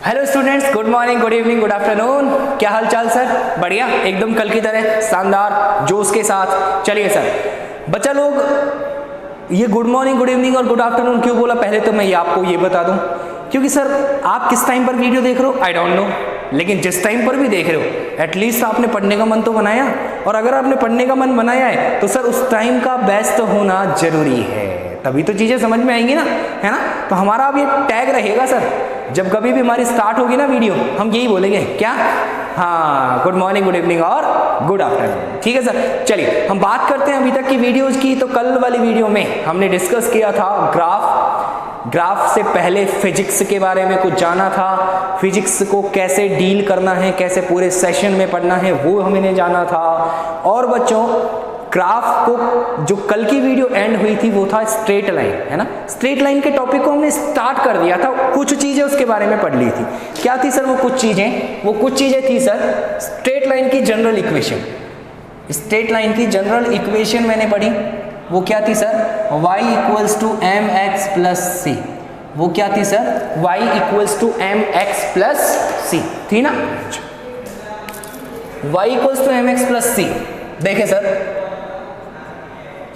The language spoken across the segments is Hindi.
Hello students, good morning, good evening, good afternoon. क्या हाल चाल सर? बढ़िया, एकदम कल की तरह शानदार जोश के साथ। चलिए सर, बच्चा लोग ये गुड मॉर्निंग, गुड इवनिंग और गुड आफ्टरनून क्यों बोला, पहले तो मैं ये आपको ये बता दूं, क्योंकि सर आप किस टाइम पर वीडियो देख रहे हो आई डोंट नो, लेकिन जिस टाइम पर भी देख रहे हो एटलीस्ट आपने पढ़ने का मन तो बनाया, और अगर आपने पढ़ने का मन बनाया है तो सर उस टाइम का बेस्ट होना जरूरी है, तभी तो चीजें समझ में आएंगी ना, है ना। तो हमारा अब ये टैग रहेगा सर, जब कभी भी हमारी स्टार्ट होगी ना वीडियो, हम यही बोलेंगे क्या, हाँ गुड मॉर्निंग, गुड इवनिंग और गुड आफ्टरनून। ठीक है सर, चलिए हम बात करते हैं अभी तक की वीडियोज की। तो कल वाली वीडियो में हमने डिस्कस किया था ग्राफ से पहले फिजिक्स के बारे में कुछ जाना था, फिजिक्स को कैसे डील करना है, कैसे पूरे सेशन में पढ़ना है वो हमने जाना था। और बच्चों ग्राफ को जो कल की वीडियो एंड हुई थी वो था स्ट्रेट लाइन, है ना। स्ट्रेट लाइन के टॉपिक को हमने स्टार्ट कर दिया था, कुछ चीजें उसके बारे में पढ़ ली थी। क्या थी सर वो कुछ चीजें थी सर, स्ट्रेट लाइन की जनरल इक्वेशन, स्ट्रेट लाइन की जनरल इक्वेशन मैंने पढ़ी। वो क्या थी sir, y equals to M X plus C. वो क्या थी sir, y equals to M X plus C थी ना, y equals to M X plus C. देखे सर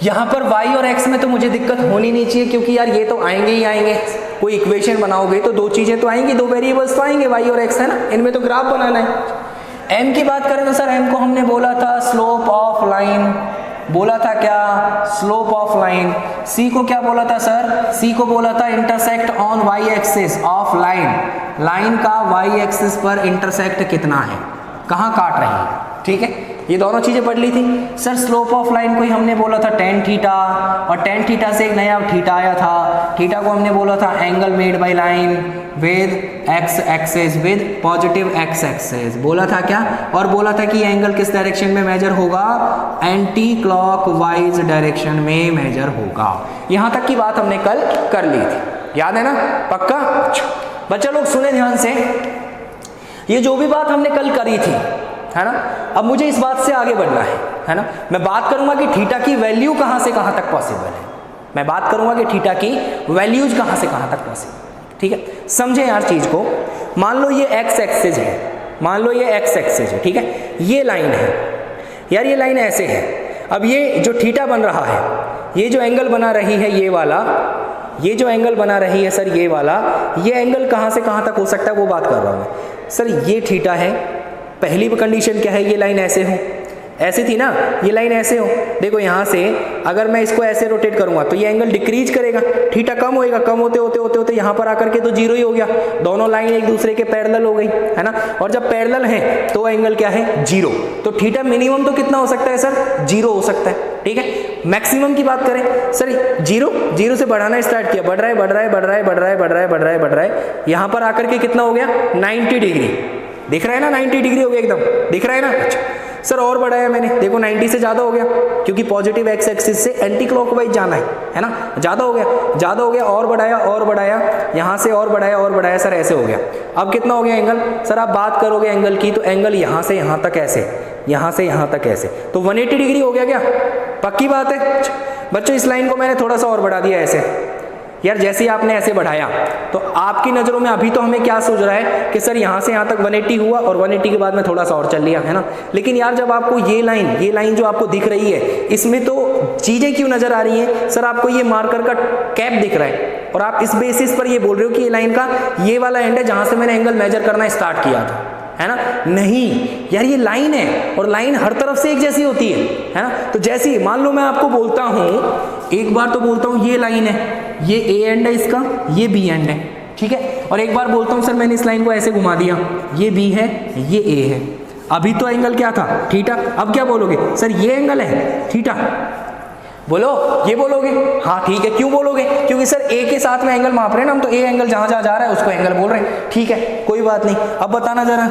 यहां पर y और x में तो मुझे दिक्कत होनी नहीं चाहिए, क्योंकि यार ये तो आएंगे ही आएंगे, कोई इक्वेशन बनाओगे तो दो चीजें तो आएंगी, दो वेरिएबल्स तो आएंगे y और x, है ना, इनमें तो ग्राफ बनाना है। m की बात करें तो सर m को हमने बोला था स्लोप ऑफ लाइन, बोला था क्या, स्लोप ऑफ लाइन। सी को क्या बोला था सर, सी को बोला था intersect on Y axis of line, line का वाई एक्सिस पर इंटरसेक्ट कितना है, कहाँ काट रही है। ठीक है, ये दोनों चीजें पढ़ ली थी सर। स्लोप ऑफ लाइन को ही हमने बोला था टेन थीटा, और टेन थीटा से एक नया थीटा आया था, थीटा को हमने बोला था angle made by line with x axis, with positive x axis बोला था क्या, और बोला था कि एंगल किस डायरेक्शन में मेजर होगा, एंटी क्लॉकवाइज डायरेक्शन में मेजर होगा। यहां तक की बात हमने कल कर ली थी, याद है ना, पक्का। बच्चा लोग सुने ध्यान से, ये जो भी बात हमने कल करी थी, है ना, अब मुझे इस बात से आगे बढ़ना है ना। मैं बात करूंगा कि थीटा की वैल्यू कहां से कहां तक पॉसिबल है, मैं बात करूंगा कि थीटा की वैल्यूज कहां से कहां तक पॉसिबल। ठीक है, समझे यार चीज को। मान लो ये एक्स एक्सिस है, मान लो ये एक्स एक्सिस है, ठीक है, ये लाइन है यार, ये लाइन ऐसे है। अब ये जो थीटा बन रहा है, ये जो एंगल बना रही है ये वाला, ये जो एंगल बना रही है सर ये वाला, ये एंगल कहां से कहां तक हो सकता है वो बात कर रहा हूं मैं सर। ये थीटा है, पहली कंडीशन क्या है, ये लाइन ऐसे हो, ऐसे थी ना, ये लाइन ऐसे हो। देखो यहाँ से अगर मैं इसको ऐसे रोटेट करूंगा तो ये एंगल डिक्रीज करेगा, थीटा कम होएगा, कम होते होते होते होते यहाँ पर आकर के तो जीरो ही हो गया, दोनों लाइन एक दूसरे के पैरेलल हो गई, है ना। और जब पैरेलल है तो एंगल क्या है, जीरो। तो थीटा मिनिमम तो कितना हो सकता है सर, जीरो हो सकता है। ठीक है, मैक्सिमम की बात करें सर, जीरो से बढ़ाना स्टार्ट किया, बढ़ रहा है बढ़ रहा है बढ़ रहा है बढ़ रहा है बढ़ रहा है बढ़ रहा है बढ़ रहा है, यहाँ पर आकर के कितना हो गया, 90 डिग्री, दिख रहा है ना, 90 डिग्री हो गया, एकदम दिख रहा है ना। अच्छा सर और बढ़ाया मैंने, देखो 90 से ज्यादा हो गया, क्योंकि पॉजिटिव एक्स एक्सिस से एंटी क्लॉकवाइज जाना है ना, ज्यादा हो गया, और बढ़ाया यहाँ से, और बढ़ाया सर, ऐसे हो गया। अब कितना हो गया एंगल सर, आप बात करोगे एंगल की तो एंगल यहाँ से यहाँ तक ऐसे, यहाँ से यहाँ तक ऐसे, तो 180 डिग्री हो गया क्या, पक्की बात है बच्चों। इस लाइन को मैंने थोड़ा सा और बढ़ा दिया ऐसे, यार जैसे ही आपने ऐसे बढ़ाया तो आपकी नज़रों में अभी तो हमें क्या सोच रहा है कि सर यहाँ से यहाँ तक 180 हुआ, और 180 के बाद में थोड़ा सा और चल लिया, है ना। लेकिन यार जब आपको ये लाइन जो आपको दिख रही है, इसमें तो चीज़ें क्यों नज़र आ रही हैं सर, आपको ये मार्कर का कैप दिख रहा है, और आप इस बेसिस पर ये बोल रहे हो कि ये लाइन का ये वाला एंड है जहाँ से मैंने एंगल मेजर करना स्टार्ट किया था, है ना। नहीं यार, ये लाइन है, और लाइन हर तरफ से एक जैसी होती है ना। तो जैसे मान लो मैं आपको बोलता हूँ, एक बार तो बोलता हूँ ये लाइन है, ये ए एंड है इसका, ये बी एंड है, ठीक है, और एक बार बोलता हूँ सर मैंने इस लाइन को ऐसे घुमा दिया, ये बी है ये ए है, अभी तो एंगल क्या था, थीटा। अब क्या बोलोगे सर, ये एंगल है थीटा, बोलो ये बोलोगे, हाँ ठीक है। क्यों बोलोगे, क्योंकि सर ए के साथ में एंगल माप रहे हैं ना हम, तो ए एंगल जहां जहां जा रहा है उसको एंगल बोल रहे हैं, ठीक है, कोई बात नहीं। अब बताना जरा,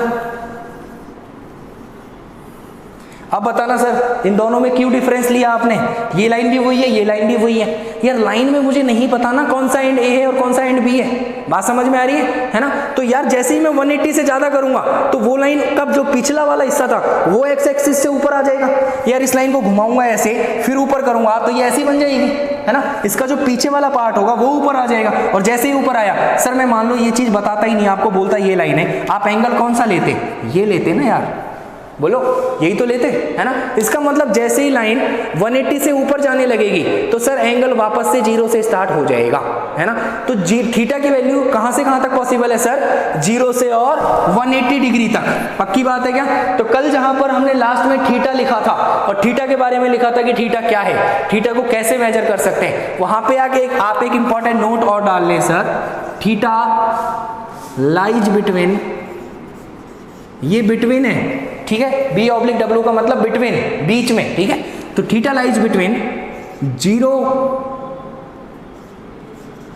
अब बताना सर इन दोनों में क्यों डिफरेंस लिया आपने, ये लाइन भी वही है, ये लाइन भी वही है। यार लाइन में मुझे नहीं पता ना कौन सा एंड ए है और कौन सा एंड बी है, बात समझ में आ रही है ना। तो यार जैसे ही मैं 180 से ज्यादा करूंगा तो वो लाइन कब जो पिछला वाला हिस्सा था वो एक्स एक्सिस से ऊपर आ जाएगा। यार इस लाइन को घुमाऊंगा ऐसे फिर ऊपर करूंगा तो ये ऐसी बन जाएगी, है ना। इसका जो पीछे वाला पार्ट होगा वो ऊपर आ जाएगा। और जैसे ही ऊपर आया सर मैं मान लो ये चीज बताता ही नहीं आपको, बोलता ये लाइन है, आप एंगल कौन सा लेते, ये लेते ना यार, बोलो यही तो लेते, है ना। इसका मतलब जैसे ही लाइन 180 से ऊपर जाने लगेगी तो सर एंगल वापस से 0 से स्टार्ट हो जाएगा, है ना। तो थीटा की वैल्यू कहां से कहां तक पॉसिबल है सर, 0 से और 180 डिग्री तक, पक्की बात है क्या। तो कल जहां पर हमने लास्ट में थीटा लिखा था और थीटा के बारे में लिखा था कि थीटा क्या है, थीटा को कैसे मेजर कर सकते हैं, वहां पे आके आप एक इंपॉर्टेंट नोट और डाल लें सर, थीटा लाइज बिटवीन, ये बिटवीन है, ठीक है, बी ऑब्लिक डब्ल्यू का मतलब बिटवीन, बीच में, ठीक है। तो theta lies between 0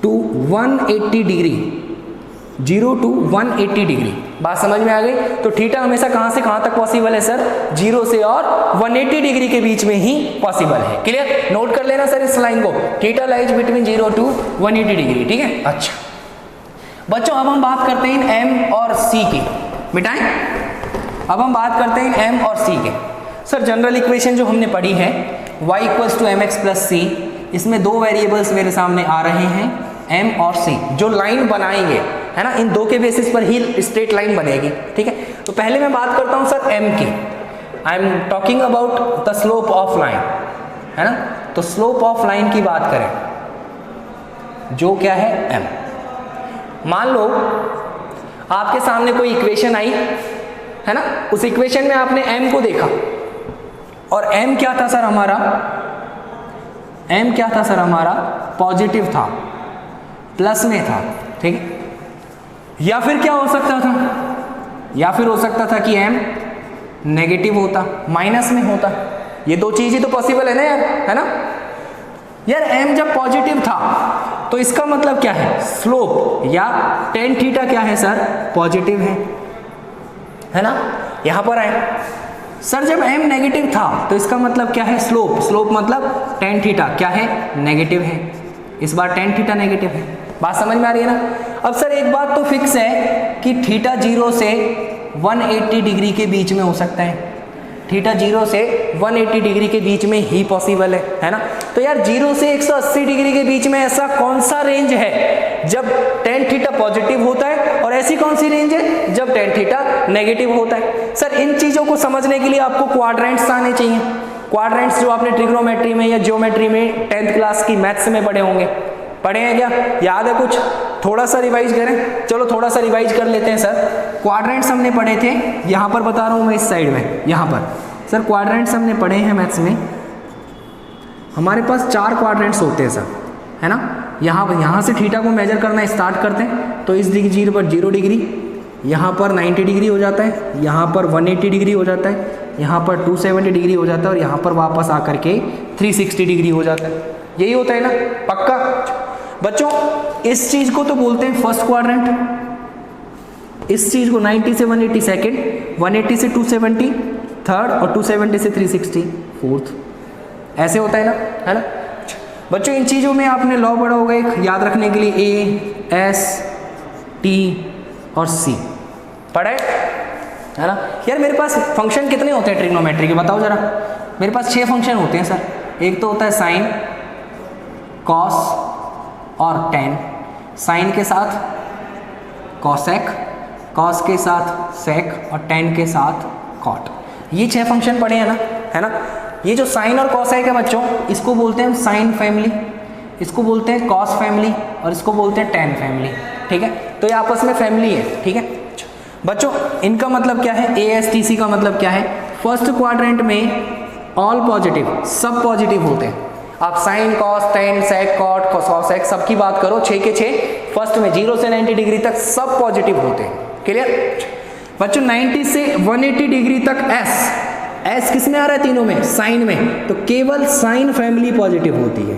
to 180 degree, 0 to 180 degree, बात समझ में आ गई। तो थीटा हमेशा कहां से कहां तक पॉसिबल है सर, 0 से और 180 डिग्री के बीच में ही पॉसिबल है। क्लियर, नोट कर लेना सर इस लाइन को, theta lies between 0 to 180 degree, ठीक है। अच्छा बच्चों अब हम बात करते हैं एम और सी की, मिटाएं। अब हम बात करते हैं एम और सी के। सर जनरल इक्वेशन जो हमने पढ़ी है y equals to mx plus C, इसमें दो वेरिएबल्स मेरे सामने आ रहे हैं m और c, जो लाइन बनाएंगे, है ना, इन दो के बेसिस पर ही स्ट्रेट लाइन बनेगी, ठीक है। तो पहले मैं बात करता हूं सर m की, I am talking about the slope of line, है ना। तो स्लोप ऑफ लाइन की बात करें जो क्या है m, मान लो आपके सामने कोई इक्वेशन आई, है ना, उस इक्वेशन में आपने m को देखा और m क्या था सर हमारा, m क्या था सर हमारा, पॉजिटिव था, प्लस में था, ठीक है। या फिर क्या हो सकता था, या फिर हो सकता था कि m नेगेटिव होता, माइनस में होता, ये दो चीज ही तो पॉसिबल है ना यार, है ना। यार m जब पॉजिटिव था तो इसका मतलब क्या है, स्लोप या टेन थीटा क्या है सर, पॉजिटिव है ना। यहां पर आए सर जब m नेगेटिव था तो इसका मतलब क्या है, स्लोप, स्लोप मतलब टेन थीटा क्या है, नेगेटिव है, इस बार टेन थीटा नेगेटिव है, बात समझ में आ रही है ना। अब सर एक बात तो फिक्स है कि थीटा 0 से 180 डिग्री के बीच में हो सकता है, थीटा 0 से 180 डिग्री के बीच में ही पॉसिबल है ना। तो यार 0 से 180 डिग्री के बीच में ऐसा कौन सा रेंज है जब टेन थीटा पॉजिटिव होता है, और ऐसी कौन सी रेंज है जब टेन थीटा नेगेटिव होता है। सर इन चीजों को समझने के लिए आपको क्वाड्रेंट्स आने चाहिए, क्वाड्रेंट्स जो आपने ट्रिग्नोमेट्री में या ज्योमेट्री में 10th क्लास की मैथ्स में पढ़े होंगे, पढ़े हैं क्या, याद है कुछ, थोड़ा सा रिवाइज करें, चलो थोड़ा सा रिवाइज कर लेते हैं सर। क्वाड्रेंट्स हमने पढ़े थे, यहाँ पर बता रहा हूँ मैं इस साइड में, यहाँ पर सर क्वाड्रेंट्स हमने पढ़े हैं मैथ्स में, हमारे पास 4 क्वाड्रेंट्स होते हैं सर, है ना। यहाँ से थीटा को मेजर करना स्टार्ट करते हैं तो इस डिग्री पर 0 डिग्री, यहाँ पर 90 डिग्री हो जाता है, यहाँ पर 180 डिग्री हो जाता है, यहाँ पर 270 डिग्री हो जाता है और यहाँ पर वापस आकर के 360 डिग्री हो जाता है, यही होता है ना, पक्का। बच्चों इस चीज को तो बोलते हैं फर्स्ट क्वाड्रेंट, इस चीज को 90 से 180 सेकंड, 180 से 270 थर्ड और 270 से 360 फोर्थ, ऐसे होता है ना, है ना। बच्चों इन चीजों में आपने लॉ पढ़ा होगा एक याद रखने के लिए, ए एस टी और सी पढ़ा है ना। यार मेरे पास फंक्शन कितने होते हैं ट्रिग्नोमेट्री के, बताओ जरा। मेरे पास 6 फंक्शन होते हैं सर, एक तो होता है साइन, कॉस और टेन, साइन के साथ कॉसेक, कॉस के साथ सेक और टेन के साथ कॉट, ये 6 फंक्शन पढ़े हैं ना, है ना। ये जो साइन और कॉसेक है बच्चों, इसको बोलते हैं साइन फैमिली, इसको बोलते हैं कॉस फैमिली और इसको बोलते हैं टेन फैमिली, ठीक है। तो ये आपस में फैमिली है, ठीक है बच्चों। इनका मतलब क्या है, ए एस टी सी का मतलब क्या है, फर्स्ट क्वाड्रेंट में ऑल पॉजिटिव, सब पॉजिटिव होते हैं। आप sine cos tan sec cot cosec सब की बात करो, 6 के 6 फर्स्ट में 0 से 90 डिग्री तक सब पॉजिटिव होते हैं, क्लियर बच्चों। 90 से 180 डिग्री तक एस किस में आ रहा है, तीनों में, साइन में, तो केवल साइन फैमिली पॉजिटिव होती है,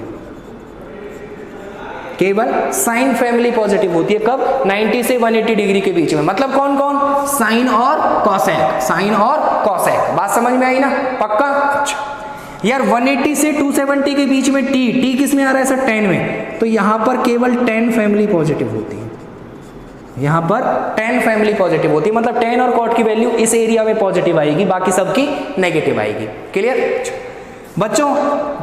केवल साइन फैमिली पॉजिटिव होती है, कब, 90 से 180 डिग्री के बीच में। मतलब कौन कौन, साइन और कॉसेक, साइन और कॉसेक। बात समझ में आई ना, पक्का? अच्छा यार 180 से 270 के बीच में टी किस में आ रहा है सर? 10 में। तो यहाँ पर केवल 10 फैमिली पॉजिटिव होती है, यहाँ पर 10 फैमिली पॉजिटिव होती है, मतलब 10 और कॉट की वैल्यू इस एरिया में पॉजिटिव आएगी, बाकी सबकी नेगेटिव आएगी। क्लियर बच्चों?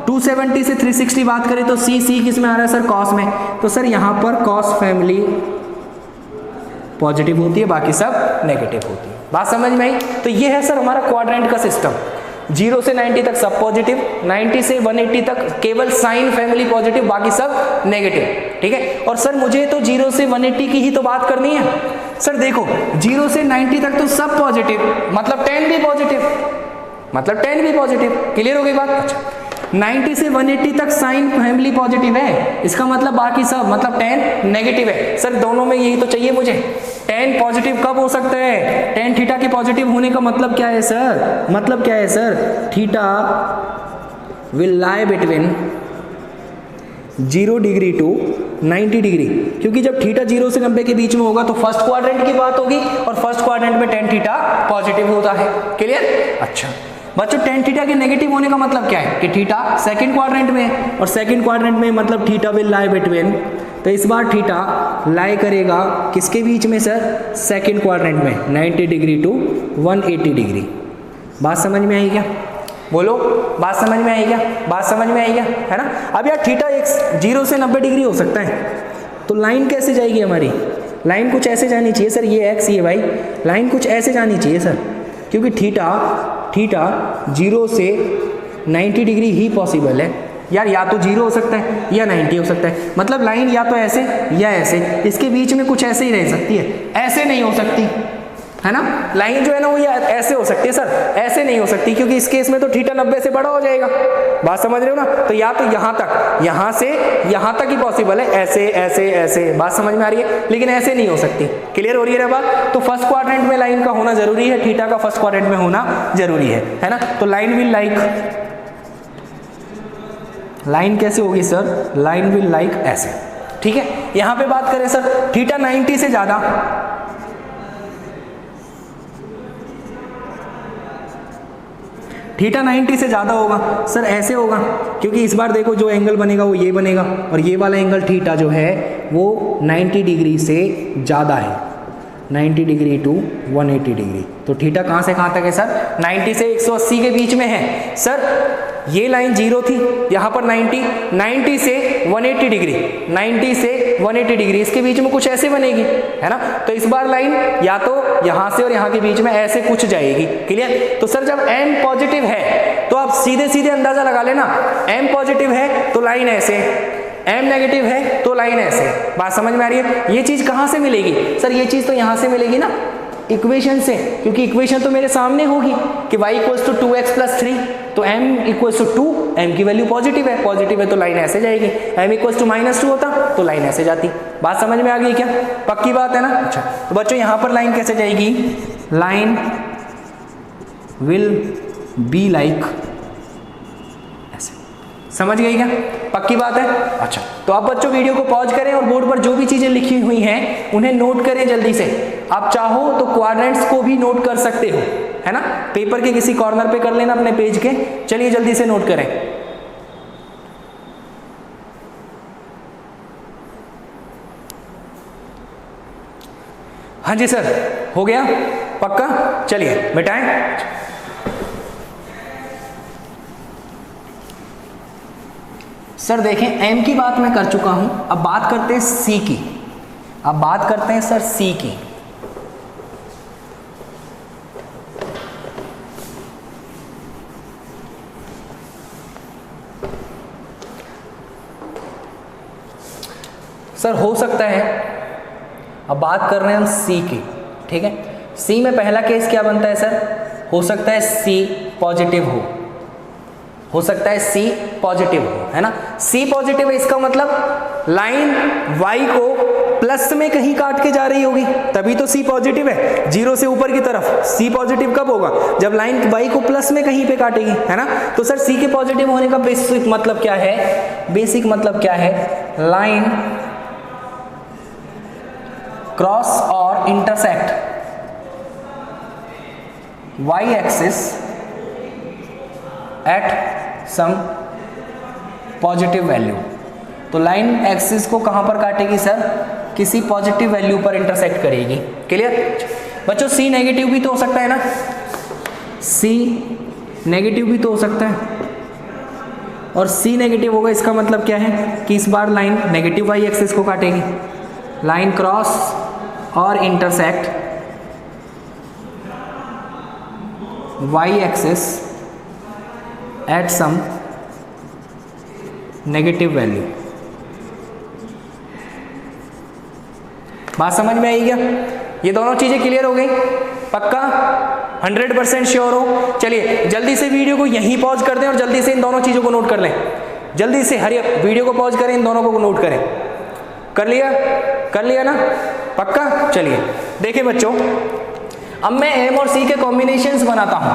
270 से 360 बात करें तो सी किस में आ रहा है सर? कॉस में। तो सर यहाँ पर कॉस फैमिली पॉजिटिव होती है, बाकी सब नेगेटिव होती है। बात समझ में आई? तो ये है सर हमारा क्वाड्रेंट का सिस्टम। 0 से 90 तक सब पॉजिटिव, 90 से 180 तक केवल साइन फैमिली पॉजिटिव, बाकी सब नेगेटिव। ठीक है? और सर मुझे तो 0 से 180 की ही तो बात करनी है। सर देखो 0 से 90 तक तो सब पॉजिटिव, मतलब 10 भी पॉजिटिव, मतलब 10 भी पॉजिटिव। क्लियर हो गई बात? अच्छा 90 से 180 तक साइन फैमिली पॉजिटिव है, इसका मतलब बाकी सब मतलब 10 नेगेटिव है। सर दोनों में यही तो चाहिए मुझे। 10 पॉजिटिव कब हो सकता है? 10 थीटा के पॉजिटिव होने का मतलब क्या है सर? मतलब क्या है sir? Theta will lie between 0 degree to 90 degree, क्योंकि जब थीटा 0 से 90 के बीच में होगा तो फर्स्ट क्वाड्रेंट की बात होगी, और फर्स्ट क्वाड्रेंट में 10 थीटा पॉजिटिव होता है। क्लियर? अच्छा बच्चों 10 थीटा के नेगेटिव होने का मतलब क्या है? कि थीटा सेकंड क्वाड्रेंट में है, और सेकंड क्वाड्रेंट में मतलब थीटा विल लाई बिटवीन, तो इस बार थीटा लाई करेगा किसके बीच में सर? सेकंड क्वाड्रेंट में 90 डिग्री टू 180 डिग्री। बात समझ में आई क्या? बोलो, बात समझ में आई क्या? बात समझ में आई क्या? है ना? अब यार थीटा 0 से 90 डिग्री हो सकता है, तो लाइन कैसे जाएगी हमारी? लाइन कुछ ऐसे जानी चाहिए सर, ये एक्स, ये वाई, लाइन कुछ ऐसे जानी चाहिए सर, क्योंकि थीटा 0 से 90 डिग्री ही पॉसिबल है यार। या तो 0 हो सकता है या 90 हो सकता है, मतलब लाइन या तो ऐसे या ऐसे, इसके बीच में कुछ ऐसे ही रह सकती है, ऐसे नहीं हो सकती, है ना? लाइन जो है ना वो या ऐसे हो सकती है सर, ऐसे नहीं हो सकती, क्योंकि इस केस में तो थीटा 90 से बड़ा हो जाएगा। बात समझ रहे हो ना? तो या तो यहाँ तक, यहाँ से यहाँ तक ही पॉसिबल है, ऐसे ऐसे ऐसे। बात समझ में आ रही है? लेकिन ऐसे नहीं हो सकती। क्लियर हो रही है ना बात? तो फर्स्ट क्वाड्रेंट में लाइन का होना जरूरी है, थीटा का फर्स्ट क्वाड्रेंट में होना जरूरी है ना? तो लाइन विल लाइक, लाइन कैसे होगी सर? लाइन विल लाइक ऐसे। ठीक है? यहां पे बात करें सर थीटा 90 से ज्यादा, थीटा 90 से ज्यादा होगा सर, ऐसे होगा, क्योंकि इस बार देखो जो एंगल बनेगा वो ये बनेगा, और ये वाला एंगल थीटा जो है वो 90 डिग्री से ज्यादा है, 90 डिग्री टू 180 डिग्री। तो थीटा कहाँ से कहाँ तक है सर? 90 से 180 के बीच में है सर। ये लाइन 0 थी, यहाँ पर 90 से 180 डिग्री, 90 से 180 डिग्री, इसके बीच में कुछ ऐसे बनेगी, है ना? तो इस बार लाइन या तो यहाँ से और यहाँ के बीच में ऐसे कुछ जाएगी। क्लियर? तो सर जब m पॉजिटिव है तो आप सीधे सीधे अंदाजा लगा लेना, m पॉजिटिव है तो लाइन ऐसे, m नेगेटिव है तो लाइन ऐसे। बात समझ में आ रही है? ये चीज कहाँ से मिलेगी सर? ये चीज तो यहाँ से मिलेगी ना, इक्वेशन से, क्योंकि इक्वेशन तो मेरे सामने होगी कि y equals to 2x plus 3, तो m इक्वल्स टू 2, m की वैल्यू पॉजिटिव है तो लाइन ऐसे जाएगी। m इक्वल्स टू -2 होता तो लाइन ऐसे जाती। बात समझ में आ गई क्या? पक्की बात है ना? अच्छा तो बच्चों यहाँ पर लाइन कैसे जाएगी? लाइन विल बी लाइक ऐसे। समझ गई क्या? पक्की बात है? अच्छा तो आप बच्चों वीडियो को पॉज करें और बोर्ड पर जो भी चीजें लिखी हुई हैं उन्हें नोट करें जल्दी से। आप चाहो तो क्वाड्रेंट्स को भी नोट कर सकते हो, है ना? पेपर के किसी कॉर्नर पे कर लेना अपने पेज के। चलिए जल्दी से नोट करें। हाँ जी सर, हो गया? पक्का? चलिए बेटाएं। सर देखें m की बात मैं कर चुका हूं, अब बात करते हैं c की। अब बात करते हैं सर c की। सर हो सकता है, अब बात कर रहे हैं हम c की, ठीक है? c में पहला केस क्या बनता है सर? हो सकता है c पॉजिटिव हो सकता है c पॉजिटिव हो, है ना? c पॉजिटिव है, इसका मतलब लाइन y को प्लस में कहीं काट के जा रही होगी, तभी तो c पॉजिटिव है। 0 से ऊपर की तरफ c पॉजिटिव कब होगा? जब लाइन y को प्लस में कहीं पे काटेगी, है ना? तो सर c के पॉजिटिव होने का बेसिक मतलब क्या है? बेसिक मतलब क्या है? लाइन क्रॉस और intersect Y axis at some positive value. तो लाइन एक्सिस को कहां पर काटेगी सर? किसी पॉजिटिव वैल्यू पर इंटरसेक्ट करेगी। क्लियर बच्चों? सी नेगेटिव भी तो हो सकता है ना, सी नेगेटिव भी तो हो सकता है, और सी नेगेटिव होगा इसका मतलब क्या है कि इस बार लाइन नेगेटिव वाई एक्सिस को काटेगी। लाइन क्रॉस और intersect Y axis at some negative value. बात समझ में आई क्या? ये दोनों चीजें क्लियर हो गई? पक्का 100% श्योर हो? चलिए जल्दी से वीडियो को यहीं पॉज कर दें और जल्दी से इन दोनों चीजों को नोट कर लें। जल्दी से हरी वीडियो को पॉज करें, इन दोनों को नोट करें। कर लिया? कर लिया ना? पक्का? चलिए देखिए बच्चों, अब मैं एम और सी के कॉम्बिनेशंस बनाता हूं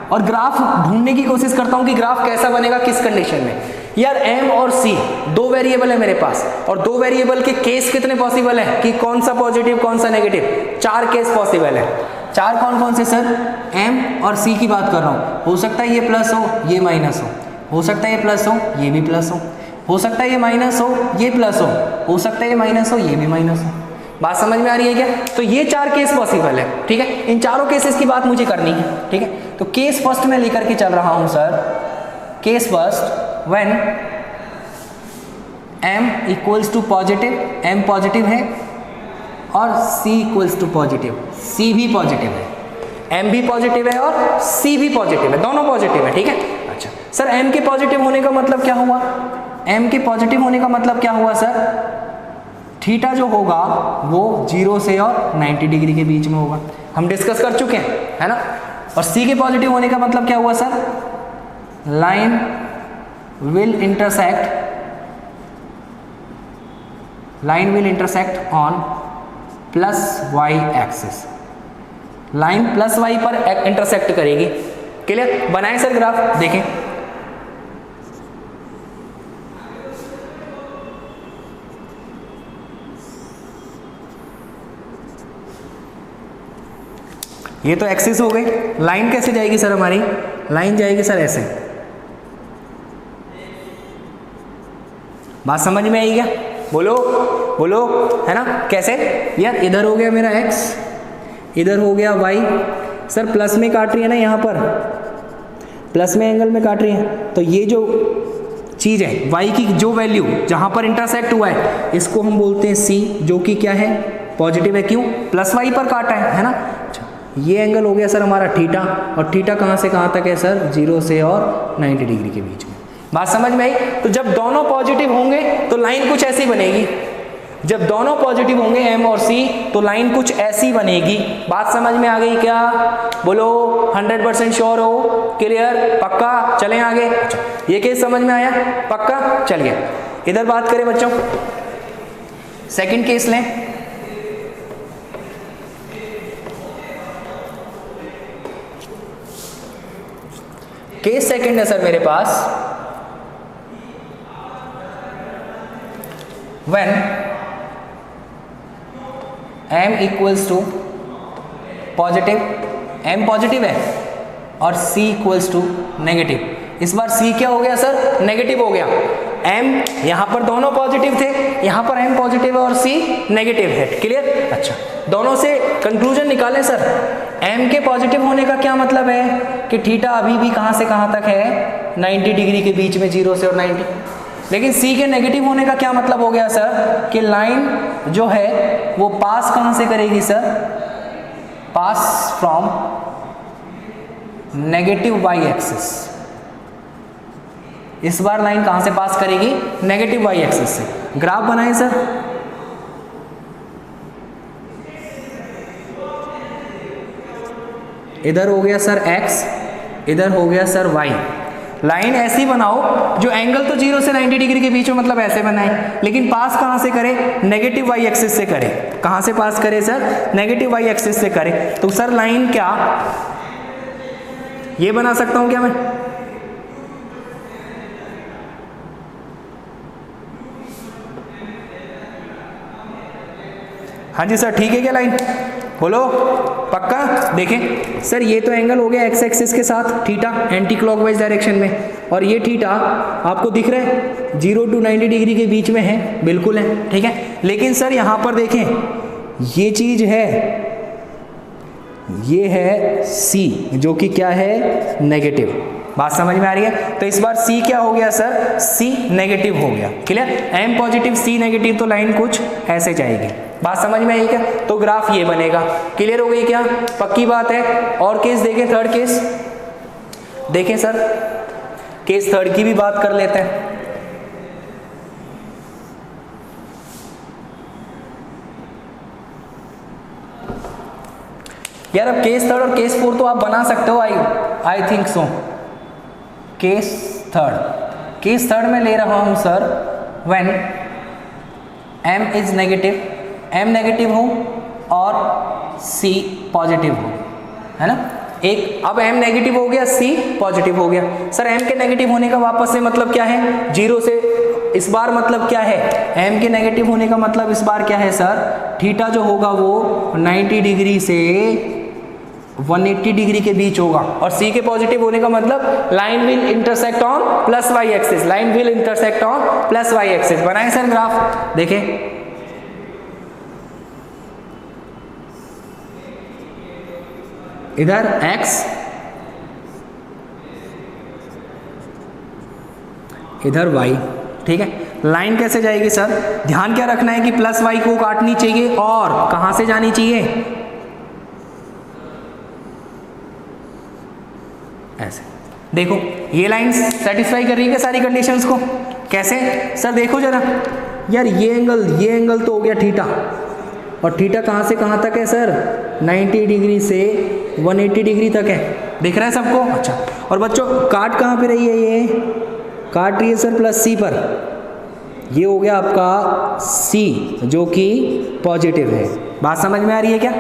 और ग्राफ ढूंढने की कोशिश करता हूं कि ग्राफ कैसा बनेगा किस कंडीशन में। यार एम और सी दो वेरिएबल है मेरे पास, और दो वेरिएबल के केस कितने पॉसिबल है कि कौन सा पॉजिटिव कौन सा नेगेटिव? 4 केस पॉसिबल है। 4 कौन कौन से सर? एम और सी की बात कर रहा हूं। हो सकता है ये प्लस हो, ये माइनस हो सकता है ये प्लस हो, ये भी प्लस हो सकता है ये माइनस हो, ये प्लस हो सकता है ये माइनस हो, ये भी माइनस हो। बात समझ में आ रही है क्या? तो ये 4 केस पॉसिबल है। ठीक है, इन चारों केसेस की बात मुझे करनी है। ठीक है, तो केस फर्स्ट में लेकर के चल रहा हूं sir. Case first when m equals to positive, m positive है और c equals to positive, c भी पॉजिटिव है। m भी पॉजिटिव है और c भी पॉजिटिव है, दोनों पॉजिटिव है। ठीक है, अच्छा सर m के पॉजिटिव होने का मतलब क्या हुआ? m के पॉजिटिव होने का मतलब क्या हुआ सर? थीटा जो होगा वो 0 से और 90 डिग्री के बीच में होगा, हम डिस्कस कर चुके हैं, है ना। और c के पॉजिटिव होने का मतलब क्या हुआ sir? Line will intersect on plus Y axis. Line plus Y पर इंटरसेक्ट करेगी। क्लियर? बनाए सर ग्राफ, देखें। ये तो एक्सिस हो गई। लाइन कैसे जाएगी सर हमारी? लाइन जाएगी सर ऐसे। बात समझ में आई क्या? बोलो बोलो, है ना। कैसे? यार इधर हो गया मेरा x, इधर हो गया y। सर प्लस में काट रही है ना, यहाँ पर प्लस में एंगल में काट रही है, तो ये जो चीज़ है y की जो वैल्यू जहाँ पर इंटरसेक्ट हुआ है इसको हम बोलते हैं c, जो कि क्या है? पॉजिटिव है। क्यों? प्लस y पर काटा है ना। ये एंगल हो गया सर हमारा थीटा, और थीटा कहाँ से कहाँ तक है सर? 0 से और 90 डिग्री के बीच में। बात समझ में आई? तो जब दोनों पॉजिटिव होंगे तो लाइन कुछ ऐसी बनेगी। जब दोनों पॉजिटिव होंगे m और c तो लाइन कुछ ऐसी बनेगी। बात समझ में आ गई क्या? बोलो 100% श्योर हो? क्लियर? पक्का? चलें आगे। ये केस समझ में आया? पक्का? चलिए इधर बात करें बच्चों, सेकंड केस लें। केस सेकंड है सर मेरे पास, when m equals to positive, m positive है और c इक्वल्स टू नेगेटिव। इस बार c क्या हो गया सर? नेगेटिव हो गया। m यहां पर दोनों पॉजिटिव थे, यहां पर m पॉजिटिव है और c नेगेटिव है। क्लियर? अच्छा, दोनों से कंक्लूजन निकालें सर। m के पॉजिटिव होने का क्या मतलब है कि थीटा अभी भी कहां से कहां तक है? 90 डिग्री के बीच में, 0 से और 90। लेकिन c के नेगेटिव होने का क्या मतलब हो गया सर? कि लाइन जो है वो पास कहां से करेगी sir? Pass from negative y axis. इस बार लाइन कहां से पास करेगी? नेगेटिव y एक्सिस से। ग्राफ बनाएं सर। इधर हो गया सर x, इधर हो गया सर y। लाइन ऐसी बनाओ जो एंगल तो 0 से 90 डिग्री के बीच में, मतलब ऐसे बनाए, लेकिन पास कहां से करें? नेगेटिव y एक्सिस से करें। कहां से पास करें सर? नेगेटिव y एक्सिस से करें। तो सर लाइन क्या ये बना सकता हूं क्या मैं? हाँ जी सर, ठीक है क्या लाइन? बोलो पक्का? देखें सर ये तो एंगल हो गया एक्स एक्सिस के साथ थीटा एंटी क्लॉकवाइज डायरेक्शन में, और ये थीटा आपको दिख रहा है 0 to 90 डिग्री के बीच में है, बिल्कुल है, ठीक है। लेकिन सर यहाँ पर देखें ये चीज है, ये है C जो कि क्या है नेगेटिव। बात समझ में आ रही है? तो इस बार C क्या हो गया सर? C नेगेटिव हो गया। Clear? M positive C negative, तो लाइन कुछ ऐसे जाएगी। बात समझ में आई क्या? तो ग्राफ ये बनेगा। क्लियर हो गई क्या? पक्की बात है। और केस देखें, थर्ड केस देखें सर, केस थर्ड की भी बात कर लेते हैं। यार अब केस थर्ड और केस फोर तो आप बना सकते हो, I think so. Case third में ले रहा हूं sir when m is negative, m negative हो और c पॉजिटिव हो, है ना। एक अब m नेगेटिव हो गया, c पॉजिटिव हो गया। सर m के नेगेटिव होने का वापस से मतलब क्या है? 0 से इस बार मतलब क्या है? m के नेगेटिव होने का मतलब इस बार क्या है सर? थीटा जो होगा वो 90 डिग्री से 180 डिग्री के बीच होगा, और C के पॉजिटिव होने का मतलब line will intersect on plus Y axis, line will intersect on plus Y axis. बनाए सर ग्राफ, देखें इधर x, इधर y, ठीक है। लाइन कैसे जाएगी सर? ध्यान क्या रखना है कि प्लस वाई को काटनी चाहिए और कहां से जानी चाहिए? ऐसे। देखो ये लाइन सेटिस्फाई कर रही है क्या सारी कंडीशंस को? कैसे सर? देखो जरा यार, ये एंगल तो हो गया थीटा, और थीटा कहां से कहां तक है सर? 90 डिग्री से 180 डिग्री तक है, दिख रहा है सबको? अच्छा, और बच्चों काट कहां पे रही है? ये काट रही है सर प्लस C पर। ये हो गया आपका C जो कि पॉजिटिव है। बात समझ में आ रही है क्या?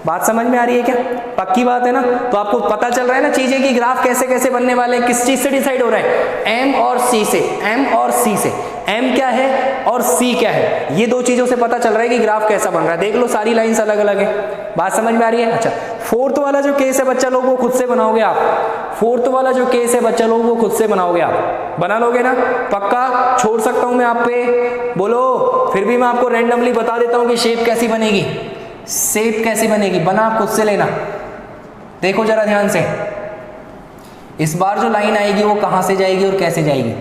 बात समझ में आ रही है क्या? पक्की बात है ना? तो आपको पता चल रहा है ना चीजें कि ग्राफ कैसे कैसे बनने वाले हैं, किस चीज से डिसाइड हो रहा है? M और C से, M और C से। M क्या है और C क्या है, ये दो चीजों से पता चल रहा है कि ग्राफ कैसा बन रहा है। देख लो सारी लाइंस अलग अलग है। बात समझ में आ रही है? अच्छा, फोर्थ वाला जो केस है बच्चा लोग वो खुद से बनाओगे आप। फोर्थ वाला जो केस है बच्चा लोग वो खुद से बनाओगे आप, बना लोगे ना? पक्का? छोड़ सकता हूं मैं आप पे? बोलो। फिर भी मैं आपको रैंडमली बता देता हूं कि शेप कैसी बनेगी, शेप कैसी बनेगी, बना आप खुद से लेना। देखो जरा ध्यान से, इस बार जो लाइन आएगी वो कहां से जाएगी और कैसे जाएगी?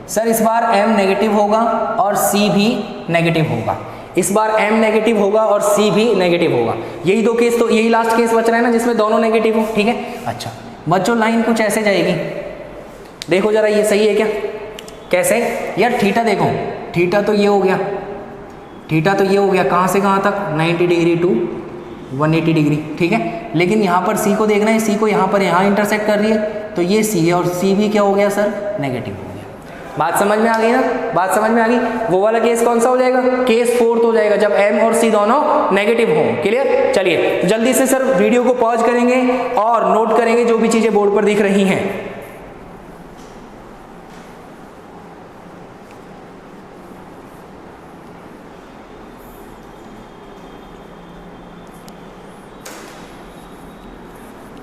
सर इस बार m नेगेटिव होगा और C भी नेगेटिव होगा। इस बार m नेगेटिव होगा और C भी नेगेटिव होगा। यही दो केस, तो यही लास्ट केस बच रहा है ना जिसमें दोनों नेगेटिव हो, ठीक है। अच्छा बच्चों लाइन कुछ ऐसे जाएगी, देखो जरा ये सही है क्या? कैसे यार? थीटा देखो, थीटा तो ये हो गया, थीटा तो ये हो गया, कहाँ से कहाँ तक? 90 डिग्री टू 180 डिग्री, ठीक है। लेकिन यहाँ पर C को देखना है, C को यहाँ पर यहाँ इंटरसेक्ट कर रही है, तो ये C है, और C भी क्या हो गया सर? नेगेटिव हो गया। बात समझ में आ गई ना? बात समझ में आ गई। वो वाला केस कौन सा हो जाएगा? केस फोर्थ हो जाएगा, जब M और C दोनों नेगेटिव हो। क्लियर? चलिए जल्दी से सर वीडियो को पॉज करेंगे और नोट करेंगे जो भी चीजें बोर्ड पर दिख रही हैं।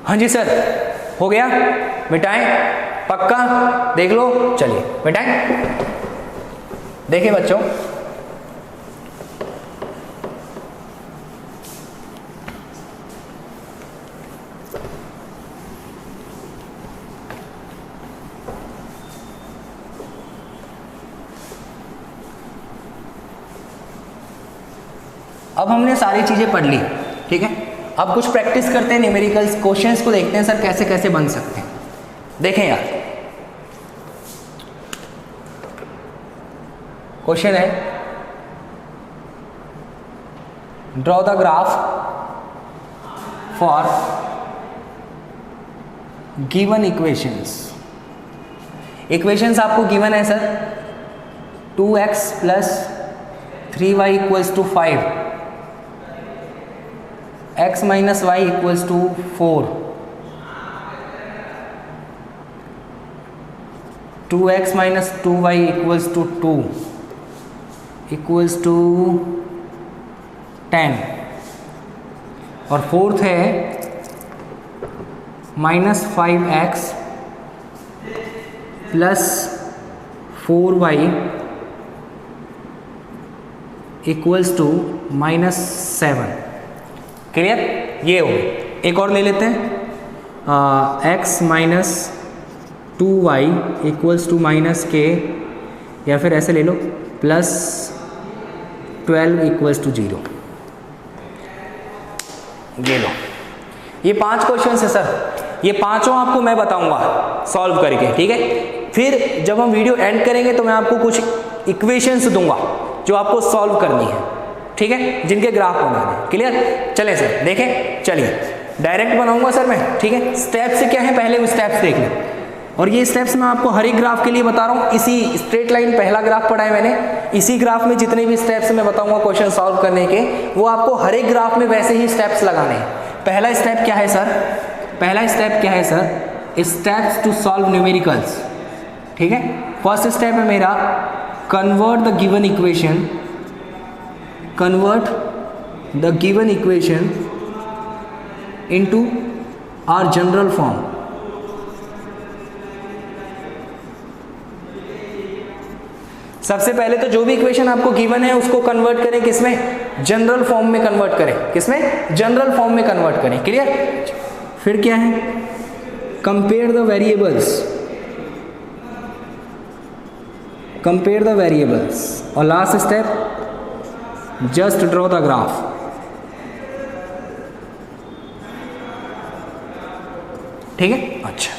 हाँ जी सर, हो गया? मिटाएं? पक्का? देख लो। चलिए मिटाएं। देखिए बच्चों, अब हमने सारी चीजें पढ़ ली, ठीक है। अब कुछ प्रैक्टिस करते हैं, न्यूमेरिकल्स क्वेश्चंस को देखते हैं सर कैसे कैसे बन सकते हैं। देखें यार, क्वेश्चन है draw the graph for given equations. Equations आपको गिवन है sir 2x + 3y = 5, x - y = 4, 2x - 2y = 2 = 10, और फोर्थ है -5x plus 4y equals to -7। Clear? ये हो गई। एक और ले लेते हैं x minus 2y equals to -k, या फिर ऐसे ले लो प्लस 12 इक्वल्स टू 0। ये लो, ये 5 क्वेश्चन है सर, ये पांचों आपको मैं बताऊंगा सॉल्व करके, ठीक है। फिर जब हम वीडियो एंड करेंगे तो मैं आपको कुछ इक्वेशंस दूंगा जो आपको सॉल्व करनी है, ठीक है, जिनके ग्राफ बनाने हैं। क्लियर? चलें सर, देखें, चलिए डायरेक्ट बनाऊंगा सर मैं, ठीक है। स्टेप्स क्या है पहले वो स्टेप्स देख लें, और ये स्टेप्स मैं आपको हर एक ग्राफ के लिए बता रहा हूँ। इसी स्ट्रेट लाइन पहला ग्राफ पढ़ा है मैंने, इसी ग्राफ में जितने भी स्टेप्स मैं बताऊंगा क्वेश्चन सॉल्व करने के, वो आपको हर एक ग्राफ में वैसे ही स्टेप्स लगाने हैं। पहला स्टेप क्या है सर? पहला स्टेप क्या है sir? Steps to solve numericals, ठीक है। फर्स्ट स्टेप है मेरा convert the given equation, convert the given equation into our general form. सबसे पहले तो जो भी इक्वेशन आपको गिवन है उसको कन्वर्ट करें किसमें? जनरल फॉर्म में कन्वर्ट करें। किसमें? जनरल फॉर्म में कन्वर्ट करें। क्लियर? फिर क्या है? Compare the variables, compare the variables, और last step just draw the graph. ठीक है? अच्छा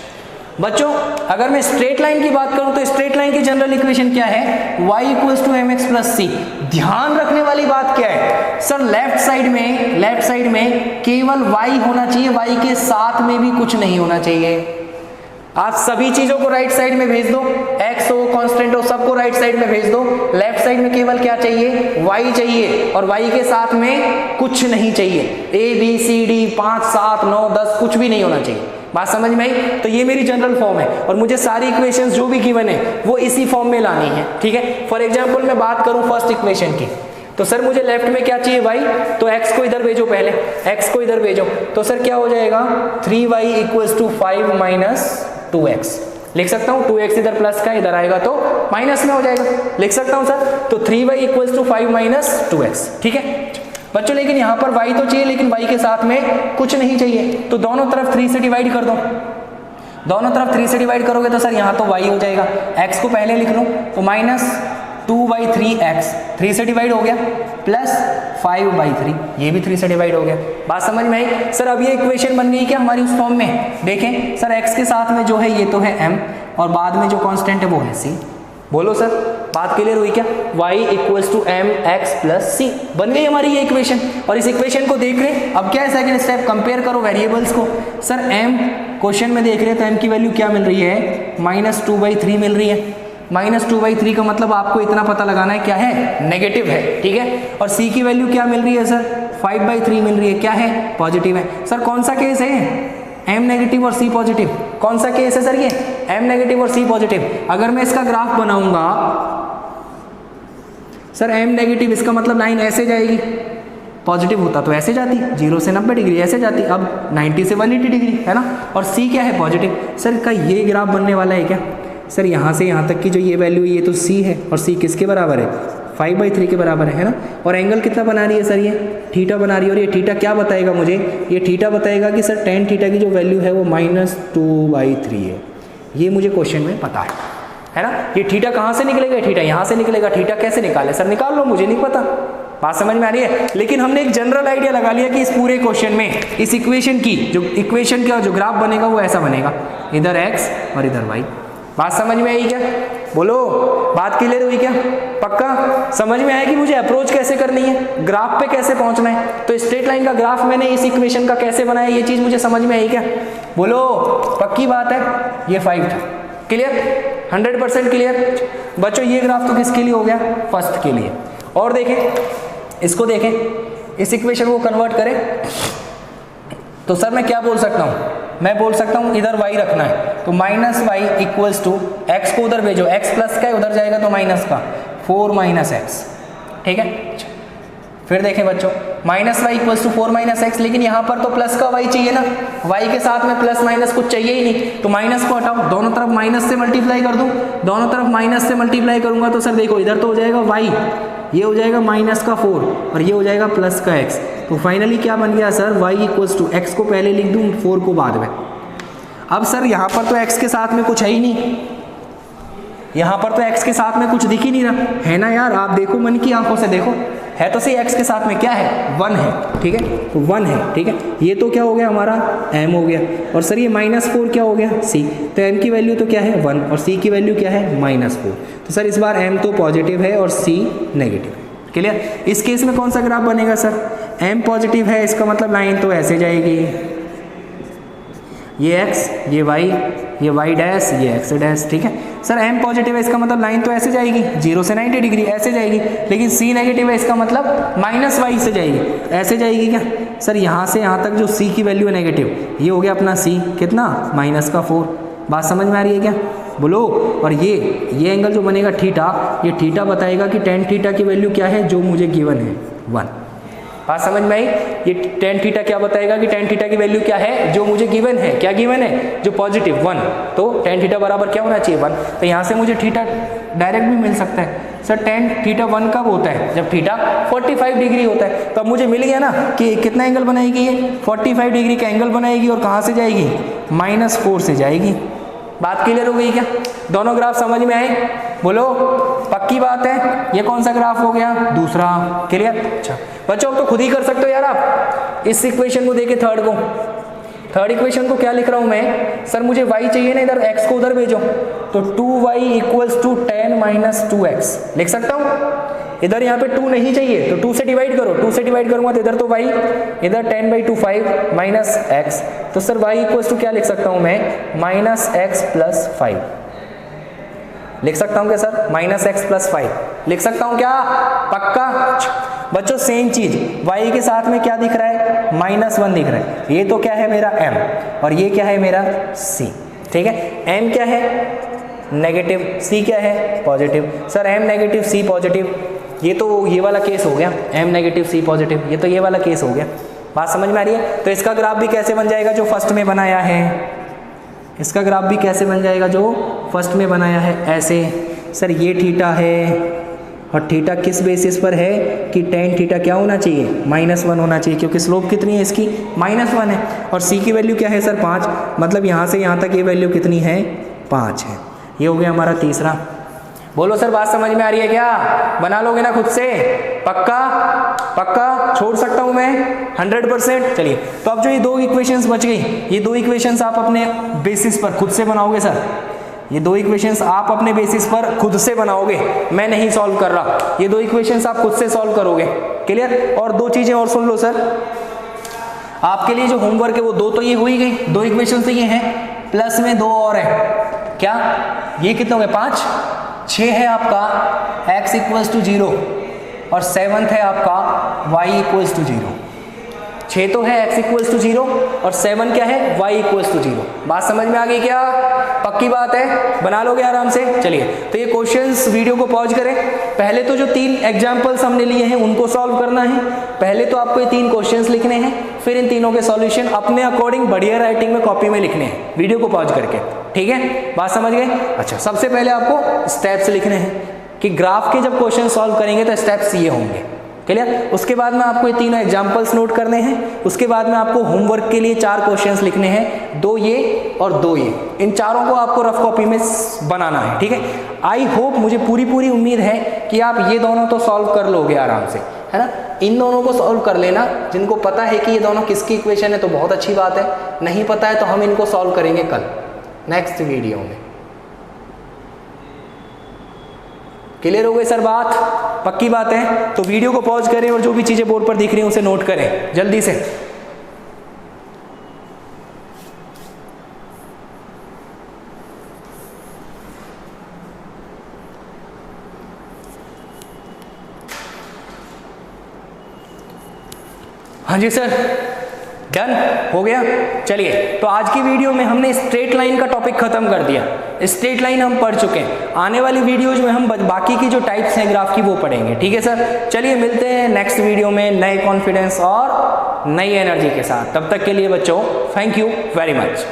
बच्चों, अगर मैं स्ट्रेट लाइन की बात करूं तो स्ट्रेट लाइन की जनरल इक्वेशन क्या है? y equals to mx plus c। ध्यान रखने वाली बात क्या है सर? लेफ्ट साइड में केवल y होना चाहिए, y के साथ में भी कुछ नहीं होना चाहिए। आप सभी चीजों को राइट साइड में भेज दो, x हो, कांस्टेंट हो, सबको राइट साइड में भेज दो। लेफ्ट साइड में केवल क्या चाहिए? y चाहिए, और y के साथ में कुछ नहीं चाहिए। a b c d 5 7 9 10 कुछ भी नहीं होना चाहिए। बात समझ में आई? तो ये मेरी जनरल फॉर्म है, और मुझे सारी इक्वेशंस जो भी गिवन है वो इसी फॉर्म में लानी है। ठीक है? फॉर एग्जांपल मैं बात करूं फर्स्ट इक्वेशन की, तो सर मुझे लेफ्ट में क्या चाहिए? y, तो x को इधर भेजो, पहले x को इधर भेजो, तो सर क्या हो जाएगा? 3y equals to 5 minus 2x। लिख सकता हूँ 2x इधर प्लस का, इधर आएगा तो माइनस में हो जाएगा। लिख सकता हूँ सर, तो 3y equals to 5 minus 2x। ठीक है बच्चों, लेकिन यहाँ पर y तो चाहिए, लेकिन y के साथ में कुछ नहीं चाहिए, तो दोनों तरफ 3 से डिवाइड कर दो। दोनों तरफ 3 से डिवाइड करोगे तो सर यहाँ तो y हो जाएगा, x को पहले लिख लो, तो माइनस 2/3x, 3 से डिवाइड हो गया, प्लस 5/3, ये भी 3 से डिवाइड हो गया। बात समझ में आई? सर अब ये इक्वेशन बन गई क्या हमारी उस फॉर्म में? देखें सर, x के साथ में जो है ये तो है m, और बाद में जो कांस्टेंट है वो है c। बोलो सर, बात क्लियर हुई क्या? y equals to M X plus C, बन गई हमारी ये इक्वेशन। और इस इक्वेशन को देख रहे, अब क्या है सेकंड स्टेप? कंपेयर करो वेरिएबल्स को। सर m क्वेश्चन में देख रहे तो m की वैल्यू क्या मिल रही है? -2/3 मिल रही है। -2/3 का मतलब आपको इतना पता लगाना है क्या है? नेगेटिव है। ठीक है? और c की वैल्यू क्या मिल रही है सर? 5/3 मिल रही है। क्या है? पॉजिटिव है। सर कौन सा केस है? m नेगेटिव और c पॉजिटिव। कौन सा केस है सर ये? m नेगेटिव और c पॉजिटिव। अगर मैं इसका ग्राफ बनाऊंगा सर m नेगेटिव, इसका मतलब लाइन ऐसे जाएगी, पॉजिटिव होता तो ऐसे जाती, 0 से 90 डिग्री ऐसे जाती, अब 90 से 180 डिग्री है ना। और c क्या है? पॉजिटिव। सर का ये ग्राफ बनने वाला है क्या? सर यहाँ से यहाँ तक की जो ये वैल्यू है ये तो c है, और c किसके बराबर है? 5/3 के बराबर है ना। और एंगल कितना बना रही है सर? ये थीटा बना रही है, और ये थीटा क्या बताएगा मुझे? ये थीटा बताएगा कि सर tan थीटा की जो वैल्यू है वो -2/3 है। ये मुझे क्वेश्चन में पता है ना। ये थीटा कहाँ से निकलेगा? थीटा यहाँ से निकलेगा। थीटा कैसे निकाले सर? निकाल लो, मुझे नहीं पता। बात समझ में आ रही है? लेकिन हमने एक जनरल आइडिया लगा लिया कि इस पूरे क्वेश्चन में इस इक्वेशन की जो इक्वेशन का जो ग्राफ बनेगा वो ऐसा बनेगा, इधर x और इधर y। बात समझ में आई क्या? बोलो, बात क्लियर हुई क्या? पक्का समझ में आया कि मुझे अप्रोच कैसे करनी है, ग्राफ पे कैसे पहुंचना है? तो स्ट्रेट लाइन का ग्राफ मैंने इस इक्वेशन का कैसे बनाया, ये चीज मुझे समझ में आई क्या? बोलो, पक्की बात है? ये 5 था। क्लियर? 100% क्लियर बच्चों। ये ग्राफ तो किसके लिए हो गया? फर्स्ट के लिए। और देखें, इसको देखें, इस इक्वेशन को कन्वर्ट करें तो सर मैं क्या बोल सकता हूँ? मैं बोल सकता हूँ इधर y रखना है, तो -y इक्वल्स टू x को उधर भेजो, x प्लस का है उधर जाएगा तो माइनस का 4 - x। ठीक है? फिर देखें बच्चों, minus Y equals to 4 minus X, लेकिन यहाँ पर तो प्लस का वाई चाहिए ना, वाई के साथ में प्लस माइनस कुछ चाहिए ही नहीं, तो माइनस को हटाओ, दोनों तरफ माइनस से मल्टीप्लाई कर दूं, दोनों तरफ माइनस से मल्टीप्लाई करूंगा तो सर देखो इधर तो हो जाएगा वाई, ये हो जाएगा माइनस का 4 और ये हो जाएगा प्लस का एक्स, तो फाइनली क्या बन गया sir, Y equals to X को पहले लिख दूँ 4 को बाद में। अब सर यहाँ पर तो एक्स के साथ में कुछ है ही नहीं, यहाँ पर तो x के साथ में कुछ दिख ही नहीं रहा है ना यार, आप देखो मन की आंखों से देखो, है तो सही x के साथ में क्या है 1 है, ठीक है, तो 1 है, ठीक है, ये तो क्या हो गया हमारा m हो गया, और सर ये -4 क्या हो गया c, तो m की वैल्यू तो क्या है 1 और c की वैल्यू क्या है -4, तो सर इस बार m तो पॉजिटिव है और c नेगेटिव है। क्लियर? इस केस में कौन सा ग्राफ बनेगा सर, m पॉजिटिव है, इसका मतलब लाइन तो ऐसे जाएगी, ये x, ये y डैश, ये x डैश, ठीक है सर, m पॉजिटिव है इसका मतलब लाइन तो ऐसे जाएगी 0 से 90 डिग्री ऐसे जाएगी, लेकिन c नेगेटिव है इसका मतलब -y से जाएगी, ऐसे जाएगी क्या सर, यहाँ से यहाँ तक जो c की वैल्यू है नेगेटिव, ये हो गया अपना c कितना -4, बात समझ में आ रही है क्या, बोलो। और ये एंगल जो बनेगा थीटा, ये थीटा बताएगा कि tan थीटा की वैल्यू क्या है जो मुझे गिवन है 1, बात समझ में आई, ये tan थीटा क्या बताएगा कि tan थीटा की वैल्यू क्या है जो मुझे गिवन है, क्या गिवन है जो पॉजिटिव 1, तो tan थीटा बराबर क्या होना चाहिए 1, तो यहाँ से मुझे थीटा डायरेक्ट भी मिल सकता है सर, tan थीटा 1 कब होता है जब थीटा 45 डिग्री होता है, तो अब मुझे मिल गया ना कि कितना एंगल बनाएगी ये 45 डिग्री का एंगल बनाएगी और कहाँ से जाएगी -4 से जाएगी। बात क्लियर हो गई क्या, दोनों ग्राफ समझ में आए, बोलो पक्की बात है। ये कौन सा ग्राफ हो गया, दूसरा, क्लियर। अच्छा बच्चों तो खुद ही कर सकते हो यार आप, इस इक्वेशन को देके थर्ड इक्वेशन को क्या लिख रहा हूं मैं, सर मुझे y चाहिए ना, इधर x को उधर भेजो, तो 2y इक्वल्स टू 10 - 2x लिख सकता हूं, इधर यहाँ पे 2 नहीं चाहिए तो 2 से डिवाइड करो, 2 से डिवाइड करूंगा तो इधर तो y, इधर 10/2 5 माइनस x, तो सर y इक्वल्स टू क्या लिख सकता हूं मैं, -x + 5 लिख सकता हूं क्या सर, -x + 5 लिख सकता हूं क्या, पक्का। बच्चों सेम चीज y के साथ में क्या दिख रहा है, -1 दिख रहा है, ये तो क्या है मेरा m और ये क्या है मेरा c, ठीक है, m क्या है नेगेटिव, c क्या है positive, sir m negative c positive, ये तो ये वाला केस हो गया, m नेगेटिव c पॉजिटिव, ये तो ये वाला केस हो गया, बात समझ में आ रही है। तो इसका ग्राफ भी कैसे बन जाएगा जो फर्स्ट में बनाया है, इसका ग्राफ भी कैसे बन जाएगा जो फर्स्ट में बनाया है, ऐसे सर ये थीटा है और थीटा किस बेसिस पर है कि tan थीटा क्या होना चाहिए, -1 होना चाहिए, क्योंकि स्लोप कितनी है इसकी -1 है, और c की वैल्यू क्या है सर 5, मतलब यहाँ से यहाँ तक ये वैल्यू कितनी है 5 है, ये हो गया हमारा तीसरा। बोलो सर बात समझ में आ रही है क्या, बना लोगे ना खुद से, पक्का छोड़ सकता हूँ मैं 100%। चलिए तो अब जो ये 2 इक्वेशंस बच गई, ये 2 इक्वेशंस आप अपने बेसिस पर खुद से बनाओगे सर, ये 2 इक्वेशंस आप अपने बेसिस पर खुद से बनाओगे, मैं नहीं सॉल्व कर रहा, ये 2 इक्वेशंस आप खुद से सॉल्व करोगे, क्लियर। और 2 चीजें और सुन लो सर, आपके लिए जो होमवर्क है वो 2 तो ये हो ही गई, 2 इक्वेशंस तो ये हैं, प्लस में 2 और है, क्या ये कितने हो गए 5, 6 है आपका x = 0 और 7th है आपका y = 0, 6 तो है x = 0 और 7 क्या है y = 0, बात समझ में आ गई क्या, पक्की बात है, बना लोगे आराम से। चलिए तो ये क्वेश्चंस वीडियो को पॉज करें, पहले तो जो 3 एग्जांपल्स हमने लिए हैं उनको सॉल्व करना है, पहले तो आपको ये 3 क्वेश्चंस लिखने हैं, फिर इन तीनों के सॉल्यूशन अपने अकॉर्डिंग बढ़िया राइटिंग में कॉपी में लिखने हैं, वीडियो को पॉज करके, ठीक है, बात समझ गए। अच्छा सबसे पहले आपको स्टेप्स लिखने हैं कि ग्राफ के जब क्वेश्चन सॉल्व करेंगे तो स्टेप्स ये होंगे, क्लियर। उसके बाद में आपको ये 3 एग्जांपल्स नोट करने हैं, उसके बाद में आपको होमवर्क के लिए 4 क्वेश्चंस लिखने हैं, 2 ये और 2 ये, इन चारों को आपको रफ कॉपी में बनाना है, ठीक है। आई होप, मुझे पूरी उम्मीद है कि आप ये दोनों तो सॉल्व कर लोगे आराम से, है ना, इन दोनों को सॉल्व कर लेना, जिनको पता है कि ये दोनों किसकी इक्वेशन है तो बहुत अच्छी बात है, नहीं पता है तो हम इनको सॉल्व करेंगे कल नेक्स्ट वीडियो में, क्लियर हो गई सर बात, पक्की बात है। तो वीडियो को पॉज करें और जो भी चीजें बोर्ड पर दिख रही हैं उसे नोट करें जल्दी से। हाँ जी सर, डन हो गया। चलिए, तो आज की वीडियो में हमने स्ट्रेट लाइन का टॉपिक खत्म कर दिया। स्ट्रेट लाइन हम पढ़ चुके हैं। आने वाली वीडियोज में हम बाकी की जो टाइप्स हैं ग्राफ की वो पढ़ेंगे। ठीक है सर, चलिए मिलते हैं नेक्स्ट वीडियो में नए कॉन्फिडेंस और नई एनर्जी के साथ। तब तक के लिए बच्चों, थैंक यू वेरी मच।